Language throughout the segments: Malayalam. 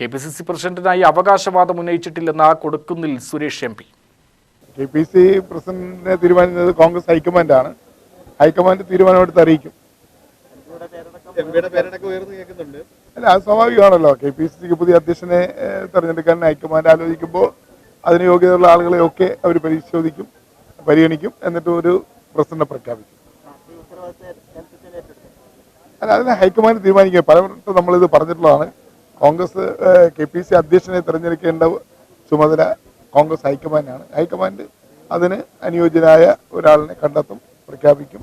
KPCC പ്രസിഡന്റിനായി അവകാശവാദം ഉന്നയിച്ചിട്ടില്ലെന്ന കൊടുക്കുന്നിൽ സുരേഷ് MP. KPCC പ്രസിഡന്റിനെ തീരുമാനിക്കുന്നത് കോൺഗ്രസ് ഹൈക്കമാൻഡാണ്. ഹൈക്കമാൻഡ് തീരുമാനമെടുത്ത് അറിയിക്കും. അല്ല, അത് സ്വാഭാവികമാണല്ലോ. KPCCക്ക് പുതിയ അധ്യക്ഷനെ തെരഞ്ഞെടുക്കാൻ ഹൈക്കമാൻഡ് ആലോചിക്കുമ്പോൾ അതിന് യോഗ്യതയുള്ള ആളുകളെയൊക്കെ അവർ പരിശോധിക്കും, പരിഗണിക്കും, എന്നിട്ട് ഒരു പ്രസിഡന്റിനെ പ്രഖ്യാപിക്കും. അല്ല, അതിന് ഹൈക്കമാൻഡ് തീരുമാനിക്കുക. പലവട്ടം നമ്മളിത് പറഞ്ഞിട്ടുള്ളതാണ്. കോൺഗ്രസ് KPCC അധ്യക്ഷനെ തിരഞ്ഞെടുക്കേണ്ട ചുമതല കോൺഗ്രസ് ഹൈക്കമാൻഡാണ്. ഹൈക്കമാൻഡ് അതിന് അനുയോജ്യനായ ഒരാളിനെ കണ്ടെത്തും, പ്രഖ്യാപിക്കും.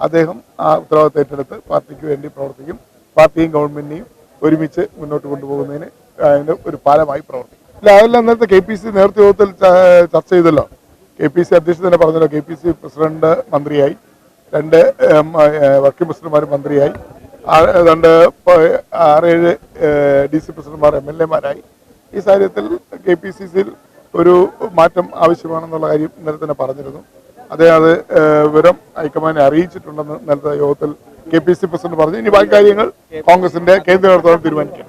അദ്ദേഹം ആ ഉത്തരവാദിത്തം ഏറ്റെടുത്ത് പാർട്ടിക്ക് വേണ്ടി പ്രവർത്തിക്കും. പാർട്ടിയും ഗവൺമെന്റിനെയും ഒരുമിച്ച് മുന്നോട്ട് കൊണ്ടുപോകുന്നതിന് അതിന് ഒരു പാലമായി പ്രവർത്തിക്കും. അല്ല, അതെല്ലാം നേരത്തെ KPCC നേതൃയോഗത്തിൽ ചർച്ച ചെയ്തല്ലോ. KPCC അധ്യക്ഷൻ തന്നെ പറഞ്ഞല്ലോ. KPCC പ്രസിഡന്റ് മന്ത്രിയായി, 2 വർക്കിംഗ് പ്രസിഡന്റുമാർ മന്ത്രിയായി, 6-7 DC പ്രസിഡന്റുമാർ MLA-മാരായി. ഈ സാഹചര്യത്തിൽ KPCCയിൽ ഒരു മാറ്റം ആവശ്യമാണെന്നുള്ള കാര്യം ഇന്നലെ തന്നെ പറഞ്ഞിരുന്നു. അദ്ദേഹം അത് വിവരം ഹൈക്കമാൻഡിനെ അറിയിച്ചിട്ടുണ്ടെന്ന് ഇന്നലത്തെ യോഗത്തിൽ KPCC പ്രസിഡന്റ് പറഞ്ഞു. ഇനി ബാക്കി കാര്യങ്ങൾ കോൺഗ്രസിന്റെ കേന്ദ്ര നേതൃത്വം തീരുമാനിക്കണം.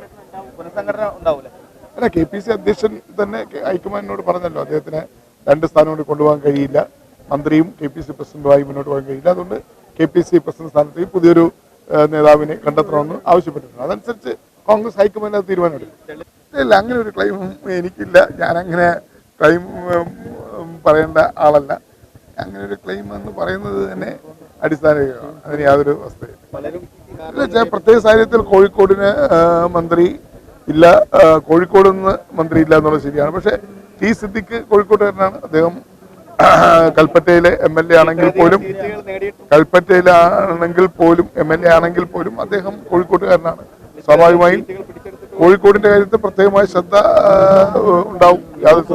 അല്ല, KPCC അധ്യക്ഷൻ തന്നെ ഹൈക്കമാൻഡിനോട് പറഞ്ഞല്ലോ, അദ്ദേഹത്തിന് 2 സ്ഥാനം കൊണ്ട് കൊണ്ടുപോകാൻ കഴിയില്ല, മന്ത്രിയും KPCC പ്രസിഡന്റുമായി മുന്നോട്ട് പോകാൻ കഴിയില്ല. അതുകൊണ്ട് KPCC പ്രസിഡന്റ് സ്ഥാനത്തേക്ക് പുതിയൊരു നേതാവിനെ കണ്ടെത്തണമെന്ന് ആവശ്യപ്പെട്ടിട്ടുണ്ട്. അതനുസരിച്ച് കോൺഗ്രസ് ഹൈക്കമാൻഡ് അത് തീരുമാനമെടുക്കും. ഇല്ല, അങ്ങനെ ഒരു ക്ലെയിമും എനിക്കില്ല. ഞാനങ്ങനെ ക്ലെയിം പറയേണ്ട ആളല്ല. അങ്ങനെ ഒരു ക്ലെയിം എന്ന് പറയുന്നത് തന്നെ അടിസ്ഥാനമാണ്. അതിന് യാതൊരു വസ്തുതയും. പ്രത്യേക സാഹചര്യത്തിൽ കോഴിക്കോടിന് മന്ത്രി ഇല്ല, കോഴിക്കോട് നിന്ന് മന്ത്രി ഇല്ല എന്നുള്ളത് ശരിയാണ്. പക്ഷേ T. സിദ്ദിഖ് കോഴിക്കോട്ടുകാരനാണ്. അദ്ദേഹം കൽപ്പറ്റയിലെ MLA ആണെങ്കിൽ പോലും MLA ആണെങ്കിൽ പോലും അദ്ദേഹം കോഴിക്കോട്ടുകാരനാണ്. സ്വാഭാവികമായും കോഴിക്കോടിന്റെ കാര്യത്തിൽ പ്രത്യേകമായ ശ്രദ്ധ ഉണ്ടാവും. യാതൊരു